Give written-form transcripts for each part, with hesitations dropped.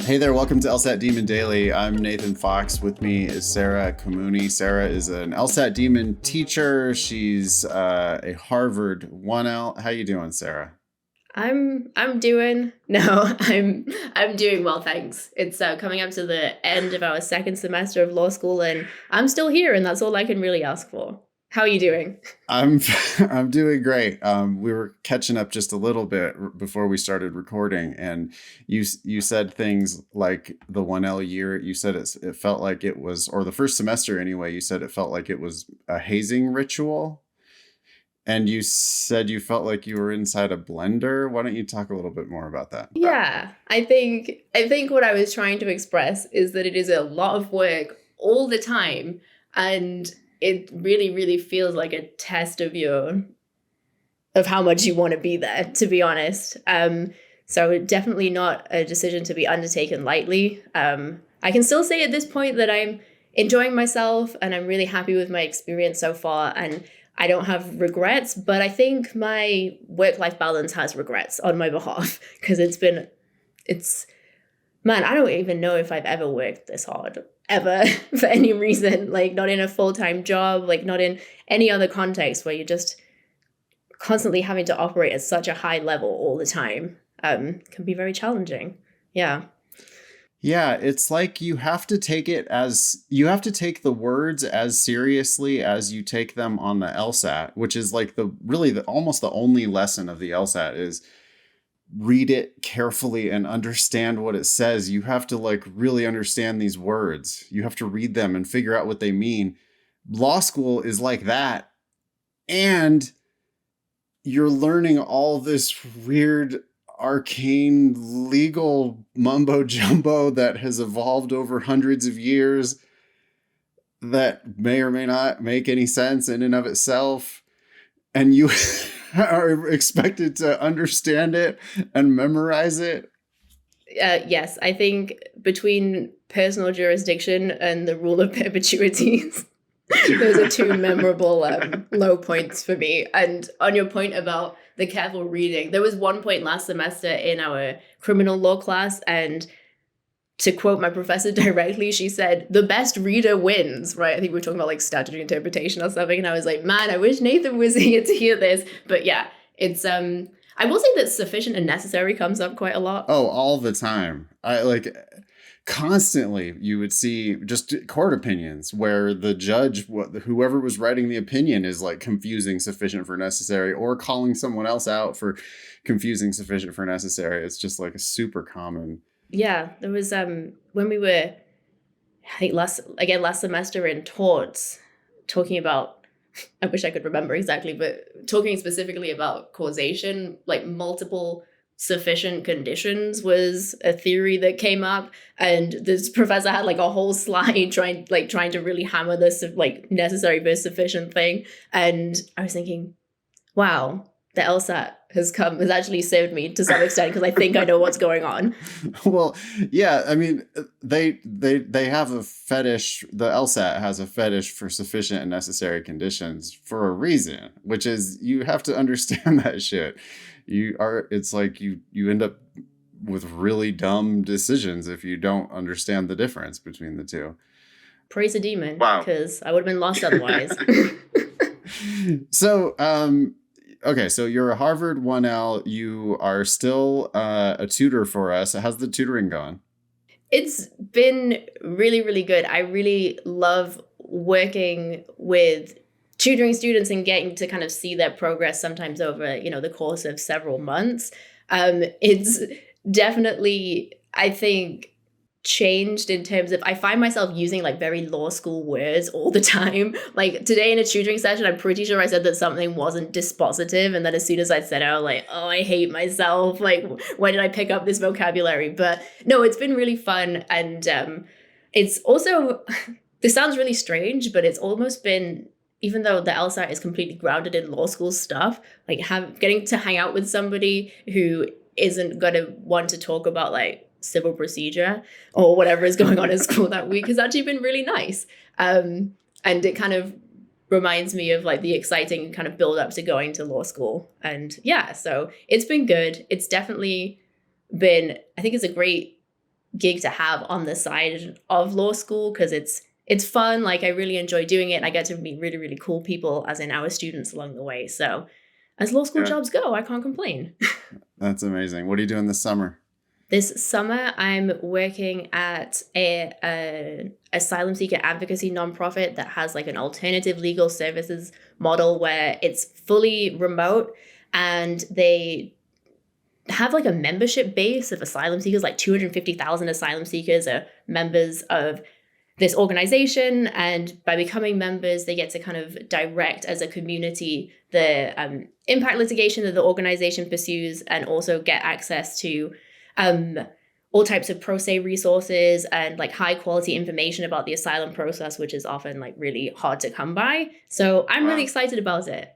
Hey there, welcome to LSAT Demon Daily. I'm Nathan Fox. With me is Sara Kamouni. Sara is an LSAT Demon teacher. She's a Harvard 1L. How you doing, Sara? I'm doing well, thanks. It's coming up to the end of our second semester of law school, and I'm still here, and that's all I can really ask for. How are you doing? I'm I'm doing great. We were catching up just a little bit before we started recording, and you said things like the 1L year. You said it felt like it was, or the first semester anyway. You said it felt like it was a hazing ritual, and you said you felt like you were inside a blender. Why don't you talk a little bit more about that? Yeah, I think what I was trying to express is that it is a lot of work all the time, and it really, really feels like a test of how much you want to be there, to be honest. So definitely not a decision to be undertaken lightly. I can still say at this point that I'm enjoying myself and I'm really happy with my experience so far, and I don't have regrets, but I think my work-life balance has regrets on my behalf because man, I don't even know if I've ever worked this hard, ever, for any reason, like not in a full-time job, like not in any other context where you're just constantly having to operate at such a high level all the time. Can be very challenging. Yeah. Yeah, it's like you have to take the words as seriously as you take them on the LSAT, which is like almost the only lesson of the LSAT is read it carefully and understand what it says. You have to like really understand these words. You have to read them and figure out what they mean. Law school is like that. And you're learning all this weird arcane legal mumbo jumbo that has evolved over hundreds of years that may or may not make any sense in and of itself. And you are expected to understand it and memorize it. Yes, I think between personal jurisdiction and the rule of perpetuities, those are two memorable low points for me. And on your point about the careful reading, there was one point last semester in our criminal law class, and to quote my professor directly, she said, "The best reader wins," right? I think we were talking about like statutory interpretation or something. And I was like, man, I wish Nathan was here to hear this. But yeah, it's, I will say that sufficient and necessary comes up quite a lot. Oh, all the time. I like constantly you would see just court opinions where the judge, whoever was writing the opinion is like confusing sufficient for necessary or calling someone else out for confusing sufficient for necessary. It's just like a super common. Yeah, there was when we were, I think last semester in torts, talking about, I wish I could remember exactly, but talking specifically about causation, like multiple sufficient conditions was a theory that came up, and this professor had like a whole slide trying to really hammer this like necessary versus sufficient thing, and I was thinking, wow, the LSAT has actually saved me to some extent because I think I know what's going on. Well, yeah, I mean, they have a fetish. The LSAT has a fetish for sufficient and necessary conditions for a reason, which is you have to understand that shit. It's like you end up with really dumb decisions if you don't understand the difference between the two. Praise a demon. Wow. Because I would have been lost otherwise. So, okay, so you're a Harvard 1L. You are still a tutor for us. How's the tutoring going? It's been really, really good. I really love working with tutoring students and getting to kind of see their progress sometimes over, the course of several months. It's definitely, I think, changed in terms of I find myself using like very law school words all the time. Like today in a tutoring session, I'm pretty sure I said that something wasn't dispositive, and then as soon as I said it, I was like, oh, I hate myself. Like, why did I pick up this vocabulary? But no, it's been really fun. And it's also, this sounds really strange, but it's almost been, even though the LSAT is completely grounded in law school stuff, like getting to hang out with somebody who isn't going to want to talk about like civil procedure or whatever is going on in school that week has actually been really nice. And it kind of reminds me of like the exciting kind of build up to going to law school. And yeah, so it's been good. It's definitely been, I think it's a great gig to have on the side of law school, because it's fun. Like, I really enjoy doing it, and I get to meet really, really cool people, as in our students, along the way. So as law school jobs go, I can't complain. That's amazing. What are you doing this summer? This summer, I'm working at a asylum seeker advocacy nonprofit that has like an alternative legal services model where it's fully remote, and they have like a membership base of asylum seekers. Like 250,000 asylum seekers are members of this organization, and by becoming members, they get to kind of direct as a community the impact litigation that the organization pursues, and also get access to all types of pro se resources and like high quality information about the asylum process, which is often like really hard to come by. So I'm really excited about it.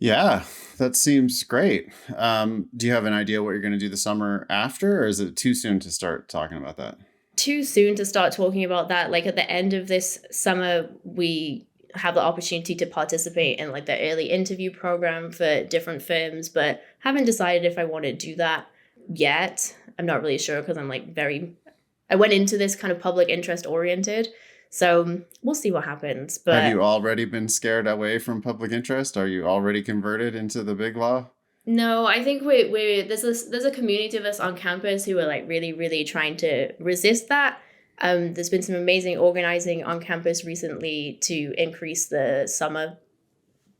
Yeah, that seems great. Do you have an idea what you're going to do the summer after, or is it too soon to start talking about that? Too soon to start talking about that. Like, at the end of this summer, we have the opportunity to participate in like the early interview program for different firms, but haven't decided if I want to do that yet. I'm not really sure, because I'm like I went into this kind of public interest oriented. So we'll see what happens. But have you already been scared away from public interest? Are you already converted into the big law? No, I think there's a community of us on campus who are like really, really trying to resist that. There's been some amazing organizing on campus recently to increase the summer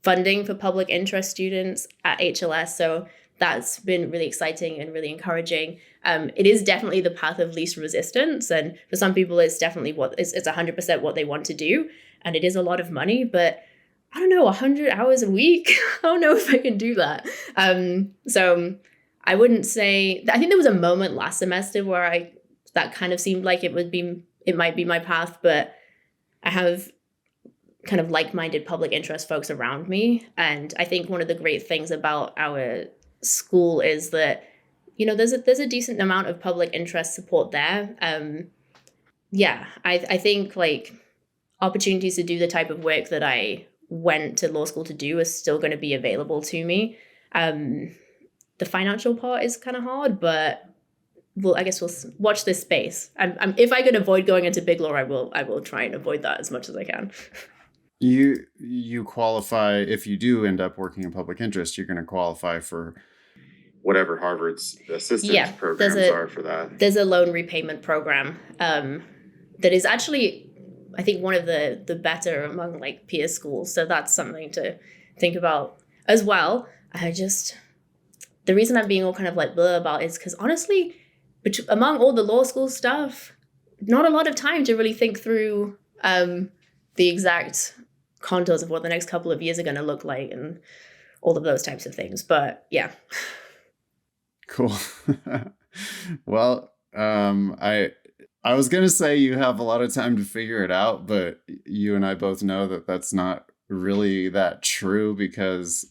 funding for public interest students at HLS. So that's been really exciting and really encouraging. It is definitely the path of least resistance. And for some people, it's definitely it's 100% what they want to do. And it is a lot of money, but I don't know, 100 hours a week. I don't know if I can do that. So I wouldn't say, I think there was a moment last semester where that kind of seemed like it might be my path, but I have kind of like-minded public interest folks around me. And I think one of the great things about our school is that, you know, there's a decent amount of public interest support there. I think like opportunities to do the type of work that I went to law school to do is still going to be available to me. The financial part is kind of hard, but I guess we'll watch this space. If I can avoid going into big law, I will try and avoid that as much as I can. You qualify, if you do end up working in public interest, you're going to qualify for whatever Harvard's assistance programs are for that. There's a loan repayment program that is actually, I think, one of the better among like peer schools. So that's something to think about as well. The reason I'm being all kind of like blah about is because honestly, among all the law school stuff, not a lot of time to really think through the exact contours of what the next couple of years are going to look like and all of those types of things. But yeah. Cool. Well, I was going to say you have a lot of time to figure it out, but you and I both know that that's not really that true, because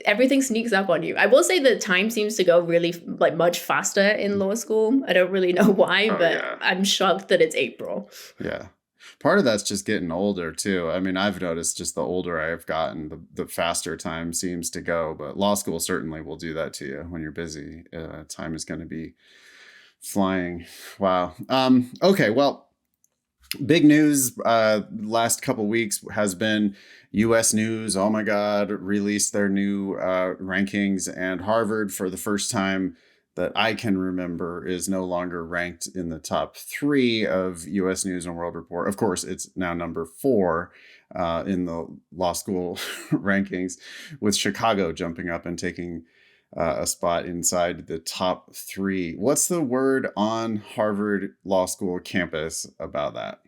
everything sneaks up on you. I will say that time seems to go really like much faster in law school. I don't really know why, but I'm shocked that it's April. Yeah. Part of that's just getting older too. I mean, I've noticed just the older I've gotten, the faster time seems to go, but law school certainly will do that to you when you're busy. Time is going to be flying. Wow. Okay. Well, big news last couple weeks has been U.S. News. Oh my God, released their new rankings, and Harvard, for the first time that I can remember, is no longer ranked in the top 3 of U.S. News and World Report. Of course, it's now number 4 in the law school rankings, with Chicago jumping up and taking a spot inside the top 3. What's the word on Harvard Law School campus about that?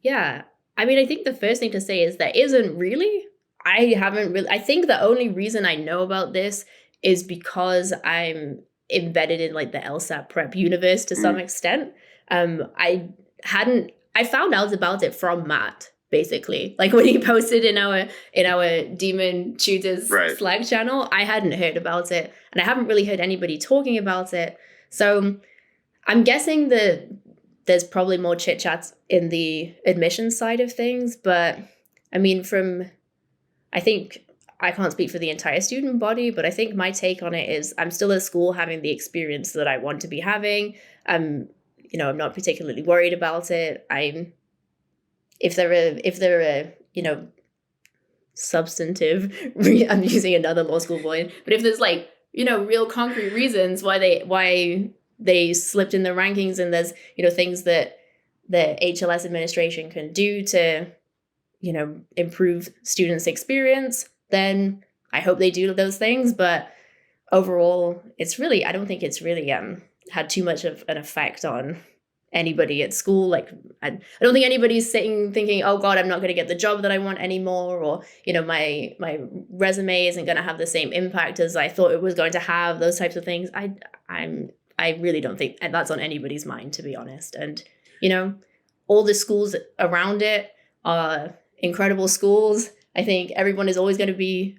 Yeah. I mean, I think the first thing to say is there isn't really. I think the only reason I know about this is because I'm embedded in like the LSAT prep universe to some extent. I found out about it from Matt, basically. Like when he posted in our Demon Tutors Slack channel, I hadn't heard about it, and I haven't really heard anybody talking about it. So I'm guessing that there's probably more chit chats in the admissions side of things, but I mean, I think I can't speak for the entire student body, but I think my take on it is I'm still at school having the experience that I want to be having. I'm not particularly worried about it. If there are substantive, I'm using another law school word, but if there's like, real concrete reasons why they slipped in the rankings, and there's, things that the HLS administration can do to, improve students' experience, then I hope they do those things. But overall, I don't think it's really had too much of an effect on anybody at school. Like, I don't think anybody's sitting thinking, oh God, I'm not going to get the job that I want anymore, or my resume isn't going to have the same impact as I thought it was going to have. Those types of things. I really don't think that's on anybody's mind, to be honest. And all the schools around it are incredible schools. I think everyone is always going to be.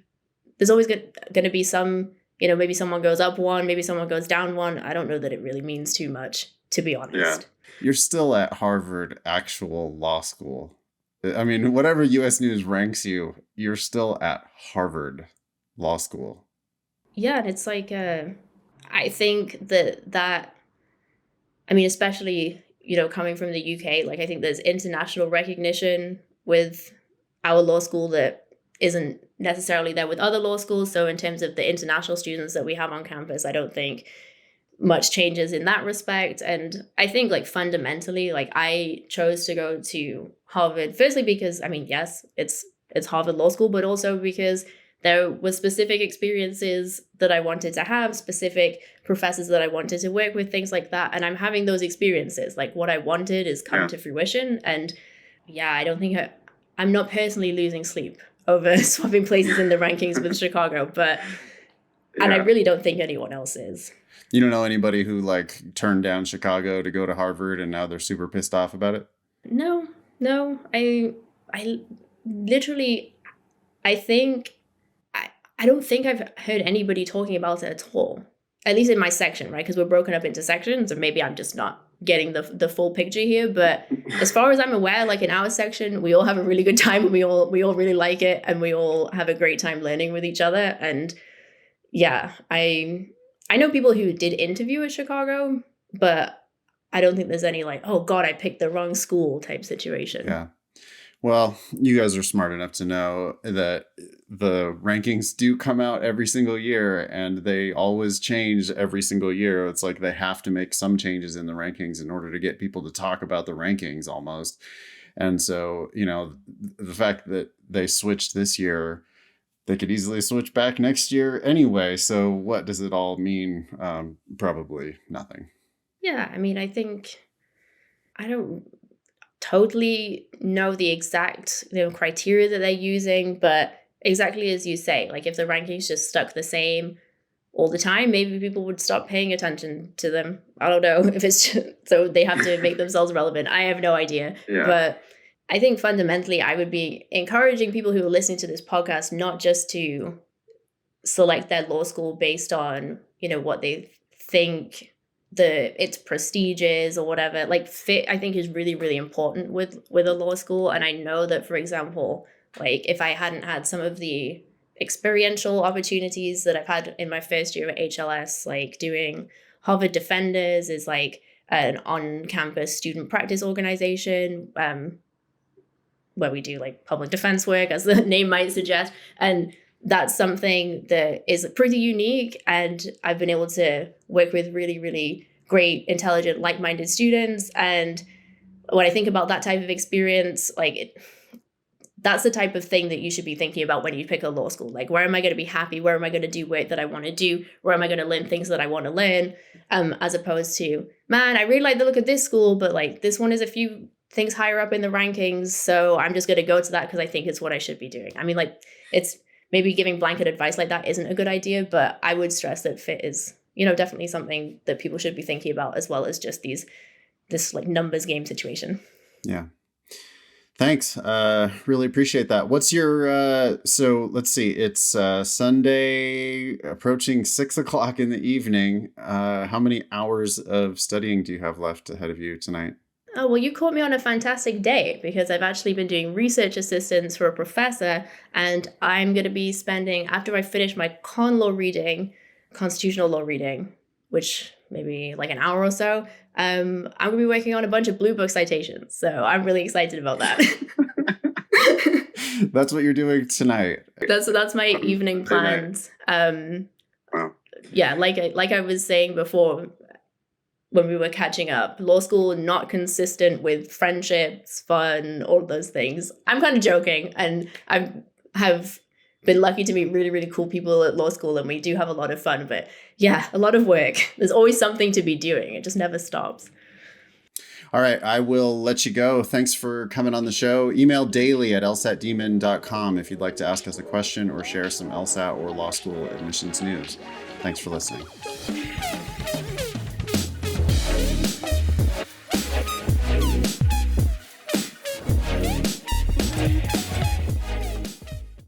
There's always going to be some. Maybe someone goes up one, maybe someone goes down one. I don't know that it really means too much, to be honest. Yeah. You're still at Harvard actual law school. I mean, whatever US News ranks you, you're still at Harvard Law School. Yeah, and it's like, I think that especially, coming from the UK, like I think there's international recognition with our law school that isn't necessarily there with other law schools. So in terms of the international students that we have on campus, I don't think much changes in that respect. And I think like fundamentally, like I chose to go to Harvard, firstly because yes, it's Harvard Law School, but also because there were specific experiences that I wanted to have, specific professors that I wanted to work with, things like that. And I'm having those experiences. Like what I wanted is come to fruition. And I don't think I'm not personally losing sleep over swapping places in the rankings with Chicago, and I really don't think anyone else is. You don't know anybody who like turned down Chicago to go to Harvard and now they're super pissed off about it? No. I literally, I don't think I've heard anybody talking about it at all. At least in my section, right? Because we're broken up into sections, or maybe I'm just not getting the full picture here. But as far as I'm aware, like in our section, we all have a really good time, and we all really like it, and we all have a great time learning with each other. And I know people who did interview at Chicago, but I don't think there's any like, oh God, I picked the wrong school type situation. Yeah. Well, you guys are smart enough to know that the rankings do come out every single year, and they always change every single year. It's like they have to make some changes in the rankings in order to get people to talk about the rankings almost. And so, the fact that they switched this year, they could easily switch back next year anyway. So what does it all mean? Probably nothing. Yeah, I think I don't totally know the exact criteria that they're using, but exactly as you say, like if the rankings just stuck the same all the time, maybe people would stop paying attention to them. I don't know if it's just, so they have to make themselves relevant. I have no idea. Yeah. But I think fundamentally I would be encouraging people who are listening to this podcast not just to select their law school based on, what they think its prestige is or whatever. Like fit, I think, is really, really important with a law school. And I know that, for example, like if I hadn't had some of the experiential opportunities that I've had in my first year at HLS, like doing Harvard Defenders is like an on-campus student practice organization, where we do like public defense work, as the name might suggest. And that's something that is pretty unique. And I've been able to work with really, really great, intelligent, like-minded students. And when I think about that type of experience, that's the type of thing that you should be thinking about when you pick a law school. Like, where am I going to be happy? Where am I going to do work that I want to do? Where am I going to learn things that I want to learn? As opposed to, man, I really like the look of this school, but like this one is a few things higher up in the rankings, so I'm just going to go to that because I think it's what I should be doing. It's maybe giving blanket advice like that isn't a good idea, but I would stress that fit is, definitely something that people should be thinking about, as well as just this like numbers game situation. Yeah. Thanks. Really appreciate that. What's your, so let's see, it's Sunday approaching 6:00 in the evening. How many hours of studying do you have left ahead of you tonight? Oh, well, you caught me on a fantastic day because I've actually been doing research assistance for a professor, and I'm going to be spending, after I finish my constitutional law reading, which maybe like an hour or so, I'm going to be working on a bunch of Blue Book citations. So I'm really excited about that. That's what you're doing tonight. That's my evening plans. Wow. Yeah, like I was saying before, when we were catching up, law school not consistent with friendships, fun, all of those things. I'm kind of joking, and I have been lucky to meet really, really cool people at law school, and we do have a lot of fun. But yeah, a lot of work. There's always something to be doing. It just never stops. All right, I will let you go. Thanks for coming on the show. Email daily@lsatdemon.com if you'd like to ask us a question or share some LSAT or law school admissions news. Thanks for listening.